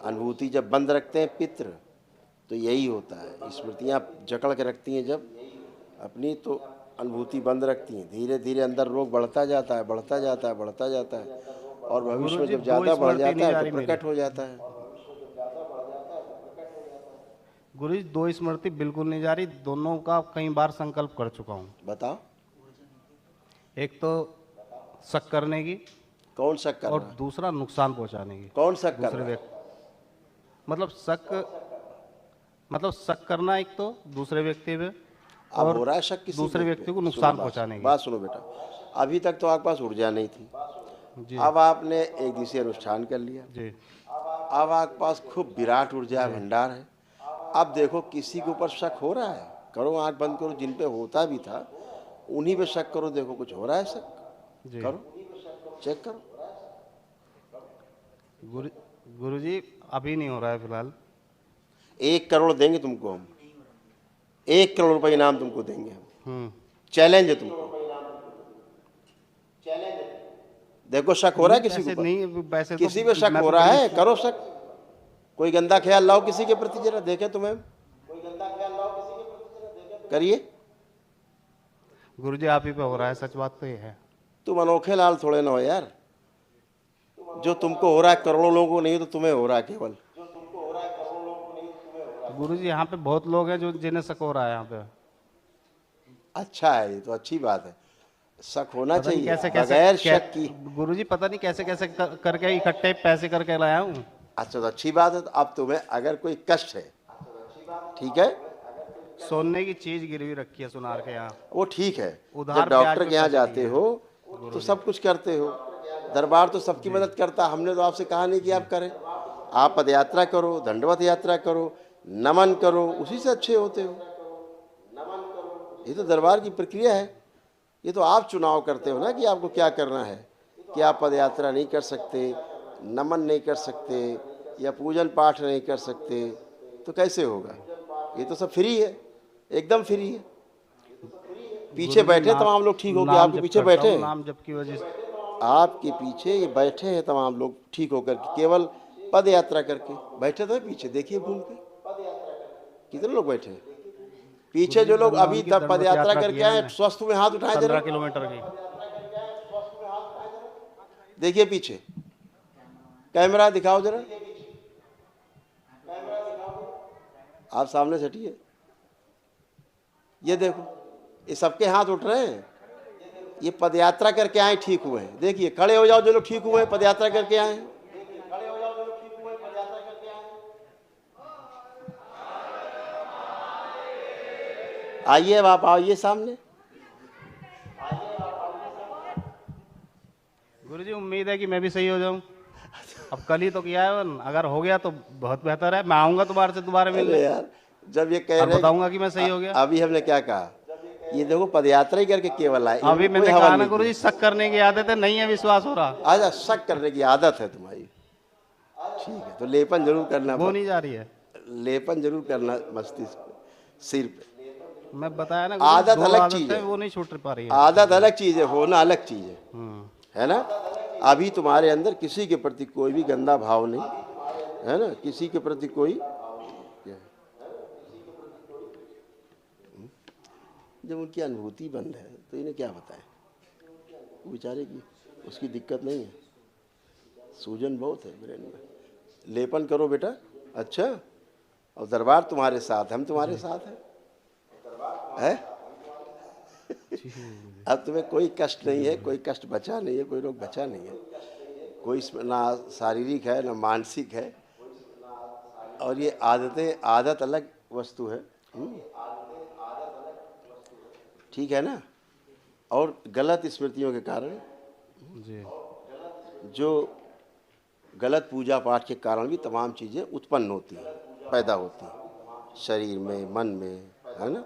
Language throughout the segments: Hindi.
अनुभूति जब बंद रखते हैं पितृ, तो यही होता है। स्मृतियाँ जकड़ के रखती हैं जब अपनी, तो अनुभूति बंद रखती हैं। धीरे धीरे अंदर रोग बढ़ता जाता है, बढ़ता जाता है, बढ़ता जाता है, और भविष्य में गुरुजी जब 2 ज़्यादा बढ़ स्मृति जाता नहीं है जा तो रही मेरी। प्रकट हो जाता है। गुरुजी 2 स्मृति बिल्कुल नहीं जा रही, दोनों का कई बार संकल्प कर चुका हूँ। बताओ एक तो शक करने की, कौन शक कर और रहा है? दूसरा नुकसान पहुंचाने की। कौन शक कर दूसरे रहा है? व्यक्ति मतलब शक करना एक तो दूसरे व्यक्ति पे, अब और हो रहा है शक किसी दूसरे व्यक्ति व्यक्ति को पे? नुकसान पहुंचाने की। बात सुनो बेटा, अभी तक तो आपके पास ऊर्जा नहीं थी, जी अब आपने एक दिवसीय अनुष्ठान कर लिया, जी अब आपके पास खूब विराट ऊर्जा भंडार है। अब देखो किसी के ऊपर शक हो रहा है, करो, आंख बंद करो, जिन पे होता भी था उन्हीं पे शक करो, देखो कुछ हो रहा है शक, जी। करो, चेक करो। गुरुजी अभी नहीं हो रहा है फिलहाल। 1 करोड़ देंगे तुमको हम, 1 करोड़ रुपए इनाम तुमको देंगे हम, चैलेंज है तुमको। देखो शक हो रहा है किसी के पैसे ऊपर? नहीं, वैसे किसी तो पे शक मैं हो तो रहा बड़ी है, करो शक। कोई गंदा ख्याल लाओ किसी के प्रति, जरा देखे तुम्हें, करिए। गुरुजी आप ही पे हो रहा है, सच बात तो ये है। तुम अनोखे लाल थोड़े ना हो यार, जो तुमको हो रहा है करोड़ों लोगों को नहीं, तो तुम्हें हो रहा है केवल। गुरुजी यहाँ पे बहुत लोग हैं जो जिन्हें शक हो रहा है यहाँ पे। अच्छा है, ये तो अच्छी बात है, शक होना पता नहीं चाहिए कैसे कैसे बगैर शक की। गुरुजी पता नहीं कैसे कैसे करके इकट्ठे पैसे करके लाया हूँ। अच्छा तो अच्छी बात है। तो अब तुम्हें अगर कोई कष्ट है, ठीक है, सोने की चीज गिरवी रखी है सुनार के यहाँ। वो ठीक है। उधार जब ब्याज डॉक्टर पे के यहाँ पैसे जाते लिए हो तो सब कुछ करते हो, दरबार तो सबकी मदद करता। हमने तो आपसे कहा नहीं कि आप करें, आप पदयात्रा करो, दंडवत यात्रा करो, नमन करो, उसी से अच्छे होते हो। ये तो दरबार की प्रक्रिया है, ये तो आप चुनाव करते हो ना कि आपको क्या करना है। कि आप पदयात्रा नहीं कर सकते, नमन नहीं कर सकते, या पूजन पाठ नहीं कर सकते, तो कैसे होगा? ये तो सब फ्री है, एकदम फ्री है। पीछे बैठे तमाम लोग ठीक हो गए, आपके पीछे बैठे हैं, नाम जप की वजह से। आपके पीछे ये बैठे हैं तमाम लोग ठीक होकर, केवल पद यात्रा करके बैठे। तो पीछे देखिए घूम के कितने लोग बैठे हैं पीछे। जो लोग अभी तक पद यात्रा करके आए, स्वस्थ हुए, हाथ उठाए जरा, 15 किलोमीटर की। देखिए पीछे, कैमरा दिखाओ जरा, आप सामने से हटिए, ये देखो, ये सबके हाथ उठ रहे हैं, ये पदयात्रा करके आए, ठीक हुए हैं। देखिए खड़े हो जाओ जो लोग ठीक हुए हैं, पदयात्रा करके आए हैं। आइए, अब आप आइए सामने। गुरुजी उम्मीद है कि मैं भी सही हो जाऊं। अब कल ही तो किया है, अगर हो गया तो बहुत बेहतर है। मैं आऊंगा दोबारा से दोबारा मिलने। अरे यार, जब ये कह रहे बताऊंगा कि मैं सही हो गया। अभी हमने क्या कहा, ये देखो पदयात्रा ही करके केवल आए। अभी मैंने कहा ना गुरुजी, शक करने की आदत है, नहीं है विश्वास हो रहा। अच्छा, शक करने की आदत है तुम्हारी, ठीक है, तो लेपन जरूर करना। वो नहीं जा रही है, लेपन जरूर करना मस्तिष्क, सिर पे। मैं बताया ना, आदत अलग चीज है, वो नहीं छूट पा रही है। आदत अलग चीज है, होना अलग चीज है ना। अभी तुम्हारे अंदर किसी के प्रति कोई भी गंदा भाव नहीं है ना, किसी के प्रति कोई। जब उनकी अनुभूति बंद है तो इन्हें क्या बताएं, बेचारे की उसकी दिक्कत नहीं है, सूजन बहुत है ब्रेन में। लेपन करो बेटा, अच्छा, और दरबार तुम्हारे साथ, हम तुम्हारे साथ है? अब तुम्हें कोई कष्ट नहीं है, कोई कष्ट बचा नहीं है, कोई रोग बचा नहीं है, कोई इसमें ना शारीरिक है ना मानसिक है। और ये आदतें, आदत अलग वस्तु है, ठीक है ना। और गलत स्मृतियों के कारण जी, जो गलत पूजा पाठ के कारण भी तमाम चीज़ें उत्पन्न होती हैं, पैदा होती हैं शरीर में, मन में, है ना।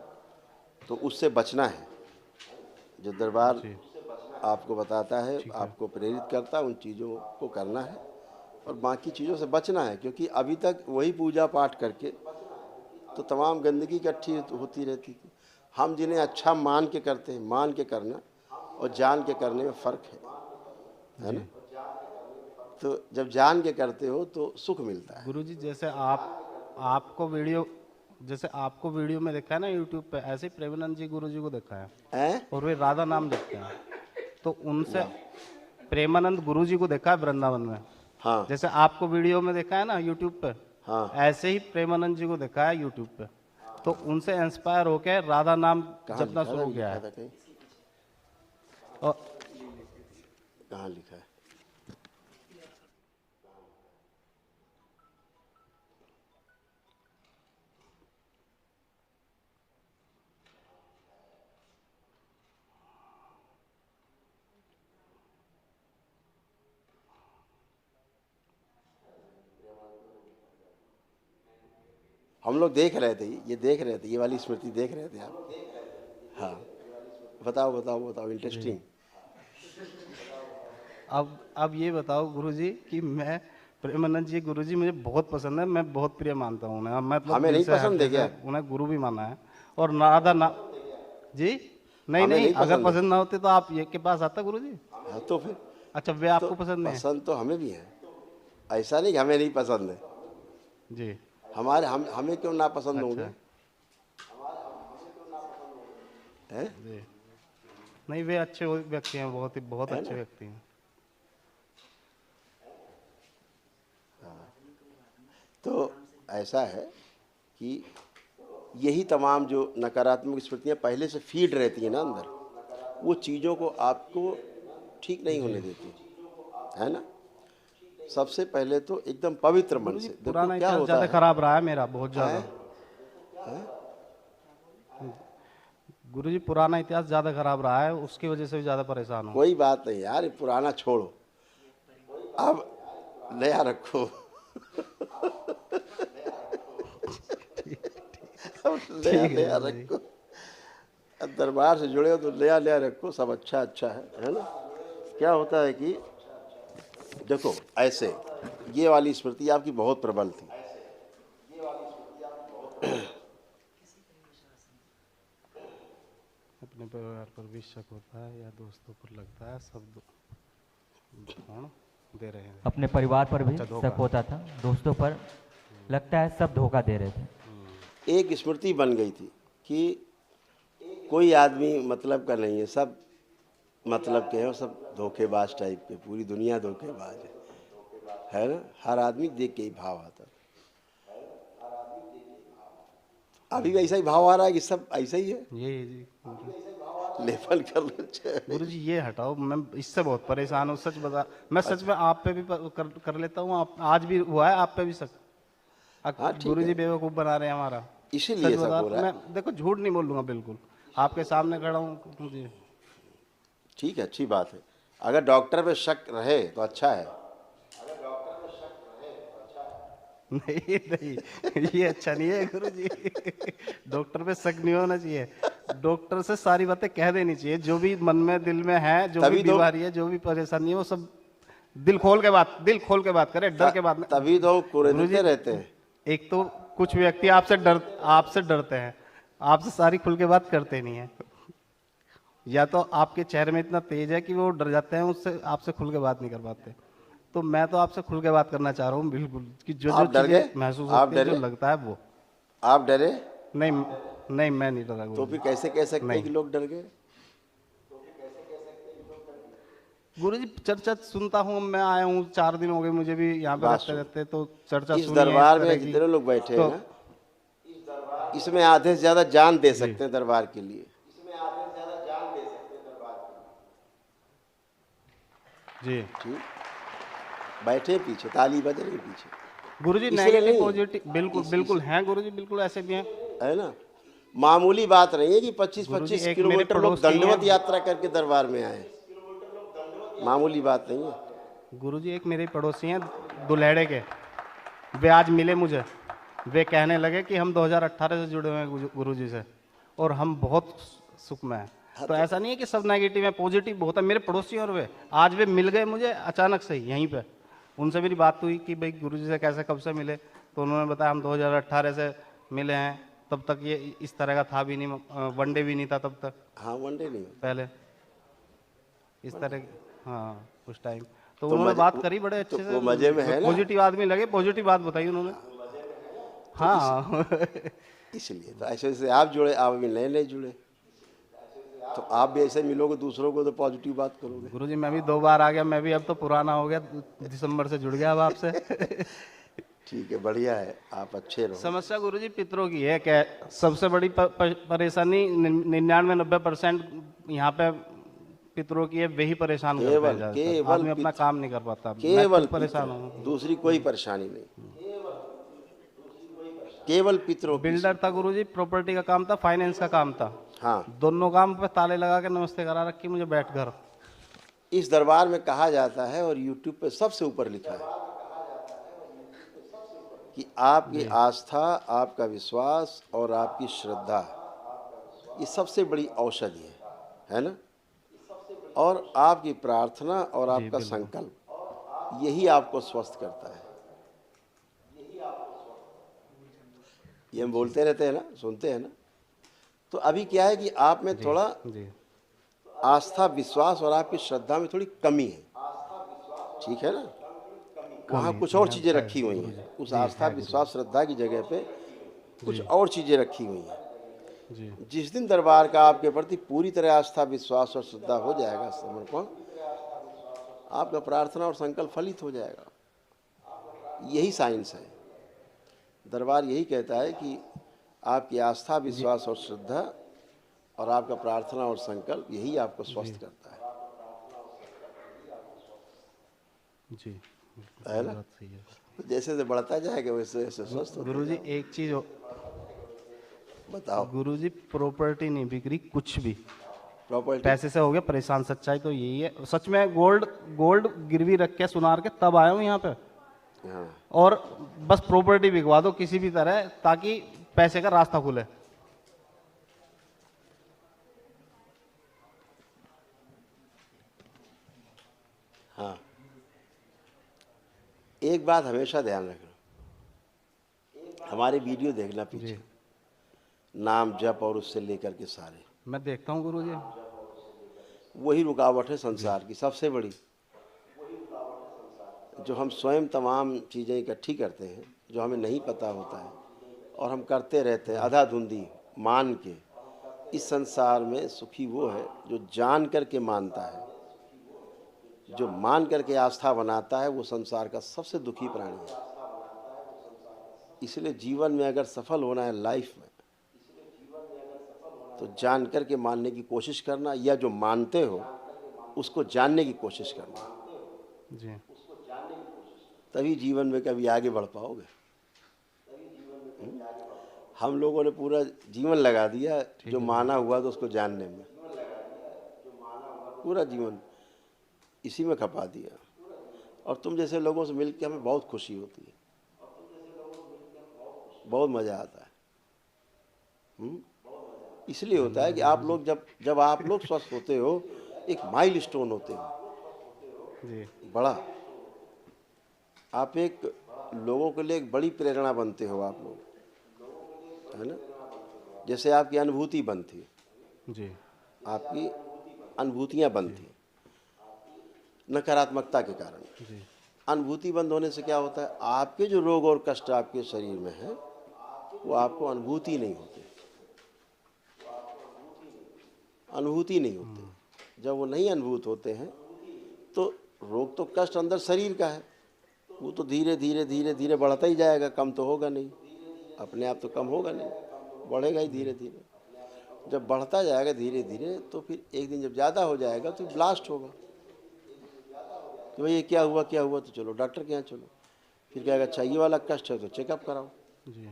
तो उससे बचना है। जो दरबार आपको बताता है, आपको प्रेरित करता है, उन चीज़ों को करना है और बाकी चीज़ों से बचना है। क्योंकि अभी तक वही पूजा पाठ करके तो तमाम गंदगी इकट्ठी होती रहती थी। हम जिन्हें अच्छा मान के करते हैं, मान के करना और जान के करने में फ़र्क है ना। तो जब जान के करते हो तो सुख मिलता है। गुरुजी जैसे आपको वीडियो में देखा है ना यूट्यूब पे, ऐसे ही प्रेमानंद जी गुरुजी को देखा है हैं? और वे राधा नाम जपते हैं। तो उनसे प्रेमानंद गुरुजी को देखा है वृंदावन में, हाँ जैसे आपको वीडियो में देखा है ना यूट्यूब पे, हाँ। ऐसे ही प्रेमानंद जी को देखा है यूट्यूब पे। तो उनसे इंस्पायर होकर राधा नाम कहाँ जपना लिखा शुरू था? किया लिखा है। था कहीं? और कहाँ लिखा है? हम लोग देख रहे थे, ये देख रहे थे, ये वाली स्मृति देख रहे थे आप। हाँ बताओ बताओ बताओ, इंटरेस्टिंग। अब ये बताओ गुरुजी कि मैं प्रेमानंद जी गुरुजी मुझे बहुत पसंद है, मैं बहुत प्रिय मानता हूँ उन्हें, मतलब हमें दिल नहीं से पसंद है हृदय क्या? से उन्हें गुरु भी माना है। और राधा ना जी नहीं हमें नहीं, नहीं अगर पसंद है। पसंद ना होते तो आप ये के पास आता गुरुजी? हाँ तो फिर अच्छा वे तो आपको पसंद नहीं है? पसंद तो हमें भी है, ऐसा नहीं कि हमें नहीं पसंद है। जी हमें क्यों ना पसंद होंगे? अच्छा हैं? जी नहीं, वे अच्छे व्यक्ति हैं, बहुत है अच्छे ना? व्यक्ति हैं। तो ऐसा है कि यही तमाम जो नकारात्मक स्मृतियाँ पहले से फीड रहती हैं ना अंदर, वो चीज़ों को आपको ठीक नहीं होने देती, है ना। सबसे पहले तो एकदम पवित्र मन गुरुजी से देखो पुराना क्या इतिहास होता ज्यादा है। खराब रहा है मेरा, बहुत ज्यादा। हैं? गुरुजी पुराना इतिहास ज्यादा खराब रहा है, उसकी वजह से भी ज्यादा परेशान हूँ। कोई बात नहीं यार, ये पुराना छोड़ो, अब नया रखो। अब नया ठीक है नया गुरुजी। रखो, अब दरबार से जुड़े हो तो नया नया रखो, सब अच्छा अच्छा है ना। क्या होता है कि देखो ऐसे, ये वाली स्मृति आपकी बहुत प्रबल थी। अपने परिवार पर भी शक होता है या दोस्तों पर लगता है, सब कौन दे रहे हैं? अपने परिवार पर भी अच्छा, धोखा। शक होता था, दोस्तों पर लगता है सब धोखा दे रहे थे। एक स्मृति बन गई थी कि कोई आदमी मतलब का नहीं है, सब मतलब के हैं, सब धोखेबाज टाइप के, पूरी दुनिया धोखेबाज है ना। हर आदमी देख के ही भाव आता है। अभी भी ऐसा ही भाव आ रहा है कि सब ऐसा ही है, ये जी लेपन कर लो चाहे। गुरुजी ये हटाओ, मैं इससे बहुत परेशान हूँ, सच बता। मैं सच में आप पे भी कर लेता हूँ, आप आज भी हुआ है आप पे भी शक। हाँ, ठीक गुरुजी है। बेवकूफ़ बना रहे हैं हमारा। इसीलिए सच सब बता हो रहा है। मैं देखो झूठ नहीं बोलूँगा, बिल्कुल आपके सामने खड़ा हूँ जी। ठीक है, अच्छी बात है। अगर डॉक्टर पे शक रहे तो अच्छा है। नहीं नहीं, ये अच्छा नहीं है गुरुजी। डॉक्टर पे शक नहीं होना चाहिए, डॉक्टर से सारी बातें कह देनी चाहिए, जो भी मन में दिल में है, जो भी तभी तो- बीमारी है, जो भी परेशानी है, वो सब दिल खोल के बात करे, डर के बात नहीं। तभी तो गुरुजी, कुरेदते रहते हैं। एक तो कुछ व्यक्ति आपसे डरते हैं, आपसे सारी खुल के बात करते नहीं है, या तो आपके चेहरे में इतना तेज है कि वो डर जाते हैं, उससे आपसे खुल के बात नहीं कर पाते। तो मैं तो आपसे खुल के बात करना चाह रहा हूँ बिल्कुल, कि जो जो आप डर गए? चीजें महसूस आप होती है, जो डरे? लगता है वो। आप डरे नहीं नहीं, मैं नहीं डरा तो गुरुजी। फिर कैसे कह सकते हैं नहीं। कि लोग डर गए? गुरुजी चर्चा सुनता हूँ, मैं आया हूँ 4 दिन हो गए मुझे भी यहाँ पे बात रहते सुन। रहते, तो चर्चा इस सुनी है दरबार तरह में की। जितने लोग बैठे तो हैं ना, इसमें आधे से ज्यादा जान दे सकते हैं दरबार के लिए। जी ठीक, बैठे पीछे, ताली बज रही पीछे, गुरुजी, इसलिए नेगेटिव नहीं। पॉजिटिव बिल्कुल बिल्कुल हैं गुरुजी, बिल्कुल ऐसे भी हैं। है ना। मामूली बात नहीं है कि 25-25 गुरुजी, एक मेरे किलोमीटर लोग पड़ोसी हैं। दंडवत यात्रा करके दरबार में आए, मामूली बात नहीं है। गुरुजी एक मेरे पड़ोसी हैं दुलेड़े के, वे आज मिले मुझे, वे कहने लगे कि हम 2018 से जुड़े हुए हैं गुरुजी से, और हम बहुत सुख में हैं। तो ऐसा नहीं है कि सब नेगेटिव है, पॉजिटिव बहुत है। मेरे पड़ोसी और वे आज वे मिल गए मुझे अचानक से ही यहीं पे, उनसे मेरी बात हुई कि भाई गुरुजी से कैसे कब से मिले, तो उन्होंने बताया हम 2018 से मिले हैं, तब तक ये इस तरह का था भी नहीं, वनडे भी नहीं था तब तक, हाँ, वनडे नहीं। पहले इस तरह हाँ उस टाइम। तो उन्होंने बात करी बड़े अच्छे से, वो मजे में है ना, पॉजिटिव आदमी लगे, पॉजिटिव बात बताई उन्होंने। हाँ इसलिए तो ऐसे ऐसे आप जुड़े, आप अभी नए नए जुड़े, तो आप भी ऐसे मिलोगे दूसरों को तो पॉजिटिव बात करोगे। गुरुजी मैं भी 2 बार आ गया, मैं भी अब तो पुराना हो गया, दिसंबर से जुड़ गया अब आपसे। ठीक है, बढ़िया है, आप अच्छे रहो। समस्या गुरुजी पितरों की है क्या? सबसे बड़ी परेशानी 99-90% यहाँ पे पितरों की है, वही परेशान करते हैं ज्यादातर। केवल आदमी अपना काम नहीं कर पाता। मैं केवल खुद परेशान हूँ। पितरों, दूसरी कोई परेशानी नहीं, केवल पितरों की। बिल्डर था गुरुजी, प्रॉपर्टी का काम था, फाइनेंस का काम था, हाँ, दोनों काम पे ताले लगा के नमस्ते करा रखी मुझे बैठकर। इस दरबार में कहा जाता है और यूट्यूब पे सबसे ऊपर लिखा है कि आपकी आस्था, आपका विश्वास और आपकी श्रद्धा, ये सबसे बड़ी औषधि है ना? और आपकी प्रार्थना और आपका संकल्प, यही आपको स्वस्थ करता है। ये हम बोलते रहते हैं ना, सुनते हैं ना। तो अभी क्या है कि आप में थोड़ा आस्था, विश्वास और आपकी श्रद्धा में थोड़ी कमी है, ठीक है ना? वहाँ कुछ और चीज़ें रखी हुई हैं, उस आस्था, विश्वास, श्रद्धा की जगह पे कुछ और चीज़ें रखी हुई हैं। जिस दिन दरबार का आपके प्रति पूरी तरह आस्था, विश्वास और श्रद्धा हो जाएगा, समर्पण, आपका प्रार्थना और संकल्प फलित हो जाएगा। यही साइंस है। दरबार यही कहता है कि आपकी आस्था, विश्वास और श्रद्धा और आपका प्रार्थना और संकल्प, यही आपको स्वस्थ करता है। जी, है ना? तो जैसे जैसे बढ़ता जाएगा वैसे वैसे स्वस्थ होता गुरुजी एक चीज बताओ। गुरुजी प्रॉपर्टी नहीं बिक रही कुछ भी, प्रॉपर्टी पैसे से हो गया परेशान। सच्चाई तो यही है। सच में गोल्ड गिरवी रख के सुनार के तब आया हूँ यहाँ पे। हाँ, और बस प्रॉपर्टी बिकवा दो किसी भी तरह, ताकि पैसे का रास्ता खुले। हाँ, एक बात हमेशा ध्यान रखना, हमारे वीडियो देखना पीछे, नाम जप और उससे लेकर के सारे, मैं देखता हूँ गुरुजी। वही रुकावट है संसार की सबसे बड़ी। जो हम स्वयं तमाम चीज़ें इकट्ठी करते हैं, जो हमें नहीं पता होता है और हम करते रहते हैं आधाधुंधी मान के। इस संसार में सुखी वो है जो जान करके मानता है, जो मान करके आस्था बनाता है, वो संसार का सबसे दुखी प्राणी है। इसलिए जीवन में अगर सफल होना है लाइफ में, तो जान करके मानने की कोशिश करना, या जो मानते हो उसको जानने की कोशिश करना। जी, तभी जीवन में कभी आगे बढ़ पाओगे। हम लोगों ने पूरा जीवन लगा दिया जो माना हुआ तो उसको जानने में, पूरा जीवन इसी में खपा दिया। और तुम जैसे लोगों से मिलकर हमें बहुत खुशी होती है, बहुत मज़ा आता है। इसलिए होता है कि आप लोग जब आप लोग स्वस्थ होते हो, एक माइलस्टोन होते हो जी, बड़ा। आप एक लोगों के लिए एक बड़ी प्रेरणा बनते हो आप लोग, है ना? जैसे आपकी अनुभूति बनती, जी, आपकी अनुभूतियाँ बनती नकारात्मकता के कारण। अनुभूति बंद होने से क्या होता है, आपके जो रोग और कष्ट आपके शरीर में है वो आपको अनुभूति नहीं होते, अनुभूति नहीं होते। जब वो नहीं अनुभूत होते हैं तो रोग तो कष्ट अंदर शरीर का है, वो तो धीरे धीरे धीरे धीरे बढ़ता ही जाएगा, कम तो होगा नहीं, अपने आप तो कम होगा नहीं, बढ़ेगा ही धीरे धीरे। जब बढ़ता जाएगा धीरे धीरे तो फिर एक दिन जब ज़्यादा हो जाएगा तो ब्लास्ट होगा कि भाई ये क्या हुआ तो चलो डॉक्टर के यहाँ चलो। फिर कहेगा अच्छा ये वाला कष्ट है तो चेकअप कराओ, जी,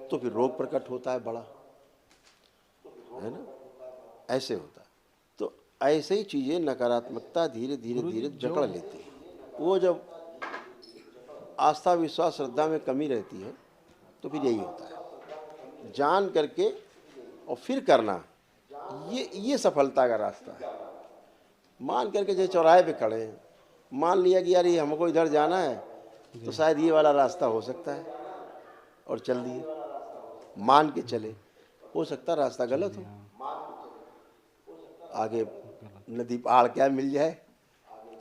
तो फिर रोग प्रकट होता है बड़ा, है ना? ऐसे होता है। तो ऐसे ही चीज़ें नकारात्मकता धीरे धीरे धीरे जकड़ लेती है। वो जब आस्था, विश्वास, श्रद्धा में कमी रहती है तो फिर यही होता है। जान करके और फिर करना, ये सफलता का रास्ता है। मान करके जैसे चौराहे पे खड़े हैं, मान लिया कि यार ये हमको इधर जाना है तो शायद ये वाला रास्ता हो सकता है, और चल दिए, मान के चले। हो सकता है रास्ता गलत हो, आगे नदी पहाड़ क्या मिल जाए,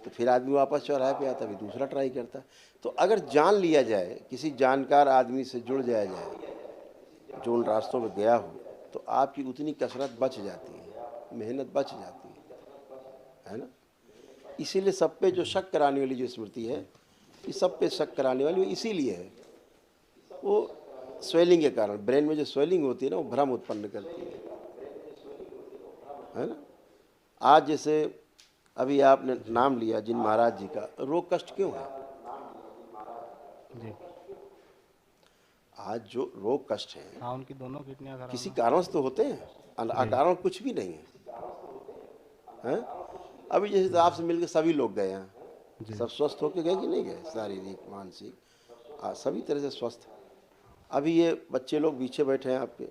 तो फिर आदमी वापस चौराहे पे आता, फिर दूसरा ट्राई करता है। तो अगर जान लिया जाए, किसी जानकार आदमी से जुड़ जाया जाए जो उन रास्तों में गया हो, तो आपकी उतनी कसरत बच जाती है, मेहनत बच जाती है ना। इसीलिए सब पे जो शक कराने वाली जो स्मृति है, ये सब पे शक कराने वाली इसीलिए है, वो स्वेलिंग के कारण, ब्रेन में जो स्वेलिंग होती है ना, वो भ्रम उत्पन्न करती है ना। आज जैसे अभी आपने नाम लिया जिन महाराज जी का, रोग कष्ट क्यों है? जी आज जो रोग कष्ट है, हाँ, उनकी दोनों किडनियाँ खराब किसी हैं। कारण से तो होते हैं, अकारण कुछ भी नहीं है। अभी जैसे आपसे मिलकर सभी लोग गए हैं, सब स्वस्थ होके गए कि नहीं गए? शारीरिक मानसिक सभी तरह से स्वस्थ। अभी ये बच्चे लोग पीछे बैठे हैं आपके,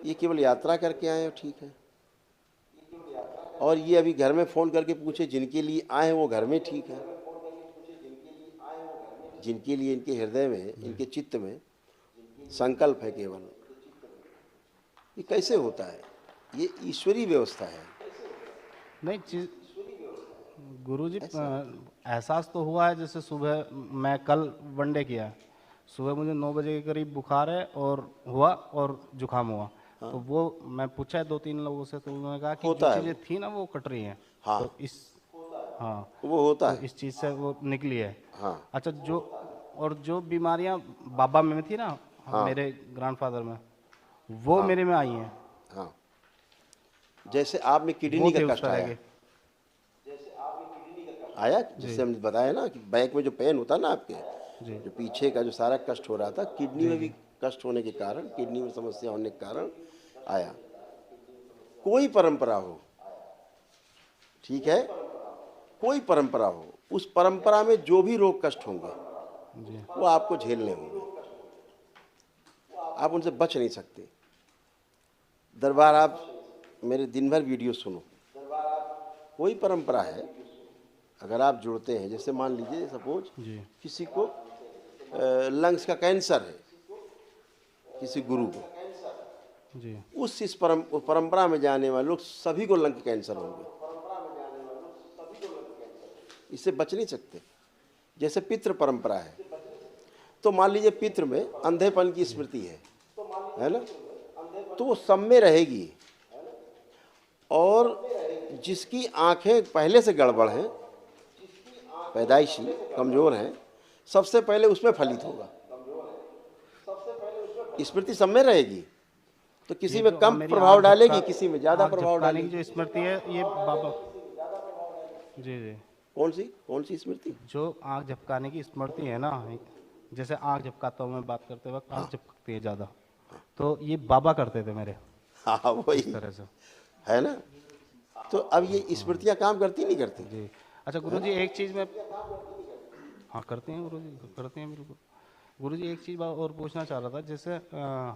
ये केवल यात्रा करके आए हैं, ठीक है। और ये अभी घर में फ़ोन करके पूछे, जिनके लिए आए हैं वो घर में ठीक है, जिनके लिए इनके हृदय में, इनके चित्त में संकल्प है केवल, ये कैसे होता है? ये ईश्वरीय व्यवस्था है। नहीं चीज गुरुजी, एहसास तो हुआ है। जैसे सुबह मैं कल वनडे किया, सुबह मुझे 9 बजे के करीब बुखार है और हुआ और जुकाम हुआ। तो वो मैं पूछा है 2-3 लोगों से, तो उन्होंने कहा कि होता जो है चीज़ें थी ना वो कट रही हैं। हाँ। तो इस हाँ वो होता तो है। इस चीज़ से वो निकली है। हाँ अच्छा, जो बीमारियां बाबा में थी ना, मेरे ग्रैंडफादर में, वो मेरे में आई हैं। हाँ, जैसे आप में वो किडनी थे का उस कष्ट तरह आया, के। आया जैसे हमने बताया ना कि बैक में जो पेन होता है ना आपके, जी जो पीछे का जो सारा कष्ट हो रहा था, किडनी में भी कष्ट होने के कारण, किडनी में समस्या होने के कारण आया। कोई परंपरा हो, ठीक है, कोई परंपरा हो, उस परंपरा में जो भी रोग कष्ट होंगे जी वो आपको झेलने होंगे, आप उनसे बच नहीं सकते। दरबार आप मेरे दिन भर वीडियो सुनो, कोई परंपरा है, अगर आप जुड़ते हैं, जैसे मान लीजिए सपोज जी किसी को लंग्स का कैंसर है, किसी गुरु को, जी इस परंपरा में जाने वाले लोग सभी को लंग कैंसर होंगे, इससे बच नहीं सकते। जैसे पितृ परंपरा है, तो मान लीजिए पितृ में अंधेपन की स्मृति है ना, तो वो सब में रहेगी। और जिसकी आंखें पहले से गड़बड़ हैं, पैदाइशी कमजोर हैं, सबसे पहले उसमें फलित होगा, स्मृति सब में रहेगी। तो किसी में कम मेरी प्रभाव आँख डालेगी, किसी में ज़्यादा आँख प्रभाव झपकाने की डालेगी। जो स्मृति है, ये बाबा जी जी कौन सी स्मृति? जो आँख झपकाने की स्मृति है ना, जैसे आँख झपकाता हूँ मैं बात करते वक्त, आँख झपकती है ज़्यादा, तो ये बाबा करते थे मेरे हाँ वही इस तरह से। है ना। तो अब ये स्मृतियाँ काम करती नहीं करती? जी अच्छा गुरुजी, एक चीज़ में हाँ करते हैं गुरुजी, करते हैं बिल्कुल। गुरुजी एक चीज़ और पूछना चाह रहा था, जैसे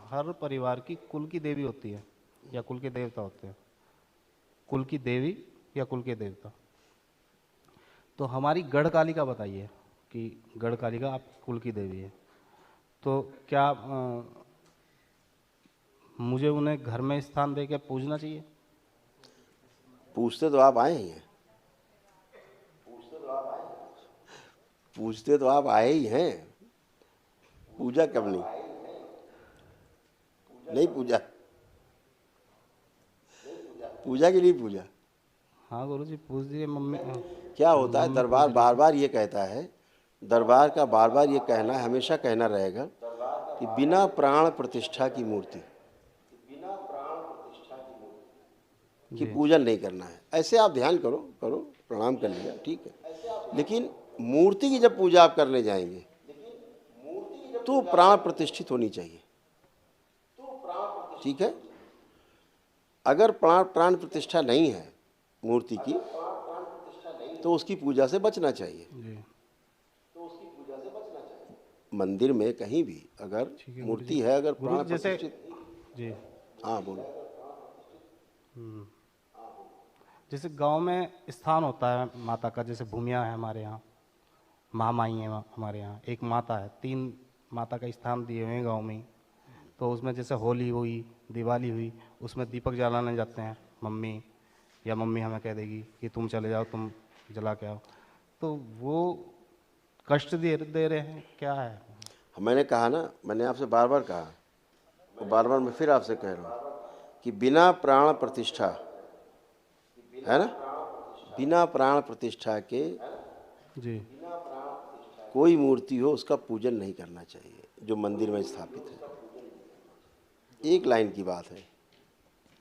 हर परिवार की कुल की देवी होती है या कुल के देवता होते हैं, कुल की देवी या कुल के देवता। तो हमारी गढ़कालिका बताइए कि गढ़कालिका आप कुल की देवी है, तो क्या मुझे उन्हें घर में स्थान दे के पूजना चाहिए? पूछते तो आप आए ही हैं, पूछते तो आप आए ही हैं, पूजा कब नहीं? नहीं पूजा, पूजा की नहीं पूजा। हाँ गुरुजी पूछ दिए मम्मी। क्या होता है, दरबार बार बार ये कहता है, दरबार का बार बार ये कहना है, हमेशा कहना रहेगा कि बिना प्राण प्रतिष्ठा की मूर्ति की पूजन नहीं करना है। ऐसे आप ध्यान करो, प्रणाम कर लिया, ठीक है, लेकिन मूर्ति की जब पूजा आप करने जाएंगे तो प्राण प्रतिष्ठित होनी चाहिए, ठीक है। अगर प्राण प्रतिष्ठा नहीं है मूर्ति की, तो उसकी पूजा से बचना चाहिए। जी मंदिर में कहीं भी अगर मूर्ति है, अगर प्राण जैसे प्रतिष्ठित, जी हाँ बोलो। जैसे गांव में स्थान होता है माता का, जैसे भूमिया है हमारे यहाँ, महामाई है हमारे यहाँ, एक माता है, 3 माता का स्थान दिए हुए हैं गांव में ही। तो उसमें जैसे होली हुई, दिवाली हुई, उसमें दीपक जलाने जाते हैं मम्मी, या मम्मी हमें कह देगी कि तुम चले जाओ, तुम जला के आओ, तो वो कष्ट दे रहे हैं, क्या है? मैंने कहा ना, मैंने आपसे बार बार कहा, और बार बार मैं फिर आपसे कह रहा हूँ कि बिना प्राण प्रतिष्ठा, है ना, बिना प्राण प्रतिष्ठा के जी कोई मूर्ति हो उसका पूजन नहीं करना चाहिए जो मंदिर में स्थापित है। एक लाइन की बात है,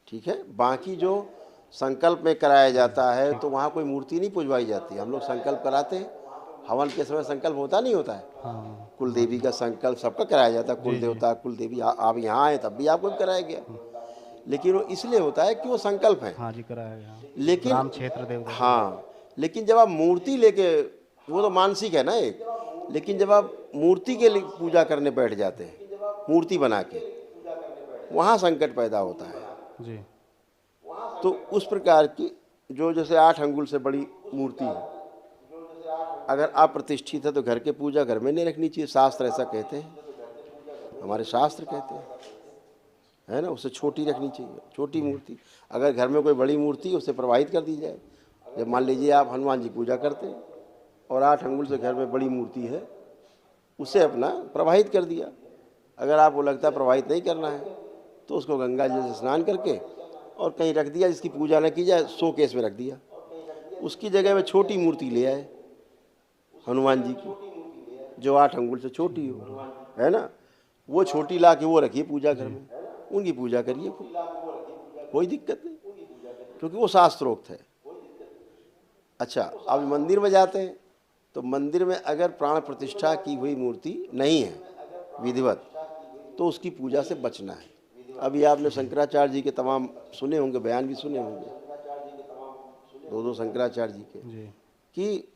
ठीक है। बाकी जो संकल्प में कराया जाता है तो वहाँ कोई मूर्ति नहीं पूजवाई जाती। हम लोग संकल्प कराते हैं, हवन के समय संकल्प होता नहीं होता है, हाँ कुल देवी का संकल्प सबका कराया जाता है, कुल देवता कुल देवी। आप यहाँ आए तब भी आपको भी कराया गया, लेकिन वो इसलिए होता है कि वो संकल्प है। हाँ जी, कराया गया। लेकिन राम क्षेत्र देवता। हाँ, लेकिन जब आप मूर्ति लेके, वो तो मानसिक है ना एक, लेकिन जब आप मूर्ति के लिए पूजा करने बैठ जाते हैं, मूर्ति बना के, वहाँ संकट पैदा होता है। जी तो उस प्रकार की जो जैसे 8 अंगुल से बड़ी मूर्ति है, अगर आप प्रतिष्ठित है तो घर के पूजा घर में नहीं रखनी चाहिए। शास्त्र ऐसा कहते हैं, हमारे शास्त्र कहते हैं, है ना, उससे छोटी रखनी चाहिए, छोटी मूर्ति। अगर घर में कोई बड़ी मूर्ति है उसे प्रवाहित कर दी जाए। जब मान लीजिए आप हनुमान जी पूजा करते हैं और 8 अंगुल से घर में बड़ी मूर्ति है, उसे अपना प्रवाहित कर दिया। अगर आपको लगता है प्रवाहित नहीं करना है तो उसको गंगा जी से स्नान करके और कहीं रख दिया, जिसकी पूजा न की जाए, शोकेस में रख दिया। उसकी जगह में छोटी मूर्ति ले आए हनुमान जी की, जो 8 अंगुल से छोटी हो, है ना, वो छोटी ला के वो रखिए पूजा घर में, उनकी पूजा करिए, कोई दिक्कत नहीं, क्योंकि वो शास्त्रोक्त है। अच्छा, अब मंदिर में जाते हैं तो मंदिर में अगर प्राण प्रतिष्ठा की हुई मूर्ति नहीं है विधिवत, तो उसकी पूजा से बचना है। अभी आपने शंकराचार्य जी के तमाम सुने होंगे, बयान भी सुने होंगे, दो शंकराचार्य जी के, जी कि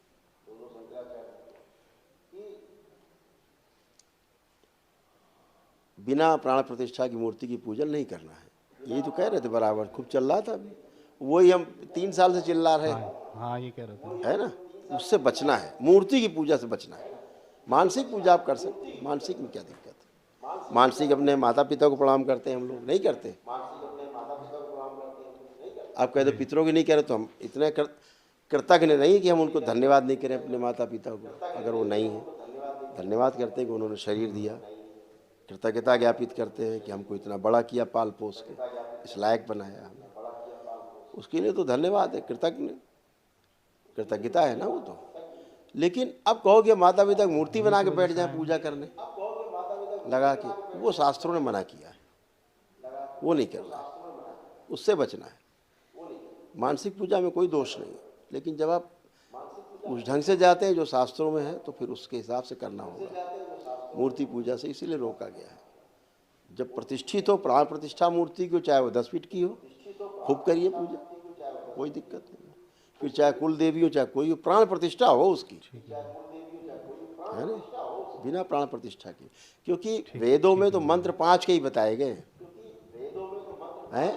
बिना प्राण प्रतिष्ठा की मूर्ति की पूजन नहीं करना है। यही तो कह रहे थे, बराबर खूब चल रहा था अभी, वही हम 3 साल से चिल्ला रहे हैं, हाँ ये कह रहे थे। है ना। उससे बचना है, मूर्ति की पूजा से बचना है। मानसिक पूजा आप कर सकते हैं, मानसिक में क्या दिक्कत है। मानसिक अपने माता पिता को प्रणाम करते हैं, हम लोग नहीं करते। आप कहते पितरों की नहीं कह रहे, तो हम इतने कृतज्ञ नहीं कि हम उनको धन्यवाद नहीं करें अपने माता पिता को। अगर वो नहीं है, धन्यवाद करते हैं कि उन्होंने शरीर दिया, कृतज्ञता ज्ञापित करते हैं कि हमको इतना बड़ा किया, पाल पोस के इस लायक बनाया हमें, उसके लिए तो धन्यवाद है, कृतज्ञता है ना वो तो। लेकिन अब कहोगे माता पिता की मूर्ति बना के बैठ जाए पूजा करने लगा के, वो शास्त्रों ने मना किया है, वो नहीं करना है, उससे बचना है। मानसिक पूजा में कोई दोष नहीं, लेकिन जब आप उस ढंग से जाते हैं जो शास्त्रों में है, तो फिर उसके हिसाब से करना होगा। मूर्ति पूजा से इसीलिए रोका गया है। जब प्रतिष्ठित हो, प्राण प्रतिष्ठा मूर्ति की हो, चाहे वो 10 फीट की हो, खूब करिए पूजा, कोई दिक्कत नहीं। फिर चाहे कुल देवी हो, चाहे कोई हो, प्राण प्रतिष्ठा हो उसकी, है ना, बिना प्राण प्रतिष्ठा के। क्योंकि वेदों में तो मंत्र 5 के ही बताए गए हैं,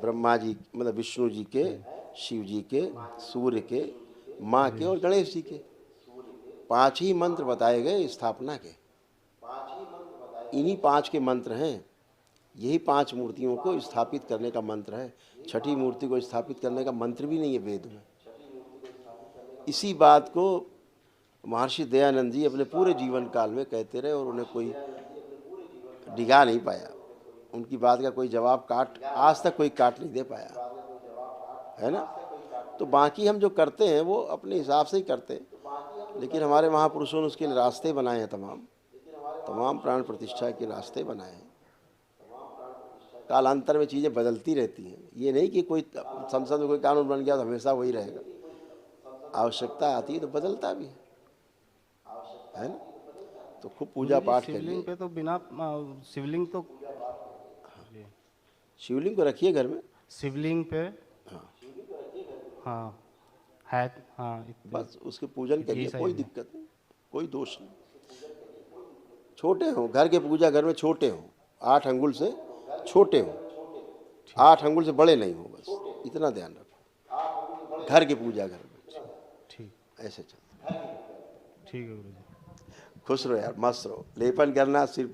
ब्रह्मा जी मतलब विष्णु जी के, शिव जी के, सूर्य के, माँ के और गणेश जी के 5 ही मंत्र बताए गए स्थापना के। इन्हीं 5 के मंत्र हैं, यही 5 मूर्तियों को स्थापित करने का मंत्र है। छठी मूर्ति को स्थापित करने का मंत्र भी नहीं है वेद में। इसी बात को महर्षि दयानंद जी अपने पूरे जीवन काल में कहते रहे और उन्हें कोई डिगा नहीं पाया, उनकी बात का कोई जवाब आज तक कोई काट नहीं दे पाया, है ना। तो बाकी हम जो करते हैं वो अपने हिसाब से ही करते हैं, लेकिन हमारे महापुरुषों ने उसके लिए रास्ते बनाए हैं, तमाम प्राण प्रतिष्ठा के रास्ते बनाए हैं। कालांतर में चीज़ें बदलती रहती हैं, ये नहीं कि कोई संसद में कोई कानून बन गया तो हमेशा वही रहेगा। आवश्यकता आती है तो बदलता भी है ना। तो खूब पूजा पाठ शिवलिंग करिए। पे तो बिना शिवलिंग तो शिवलिंग को रखिए घर में, शिवलिंग पे हाँ है, हाँ बस उसके पूजन करिए, सही कोई है। दिक्कत नहीं, कोई दोष नहीं। छोटे हों, घर के पूजा घर में छोटे हों, 8 अंगुल से छोटे हों, 8 अंगुल से बड़े नहीं हो, बस इतना ध्यान रखो। घर की पूजा घर में ठीक ऐसे चलता। ठीक है गुरु जी। खुश रहो यार, मस्त रहो। लेपन करना सिर्फ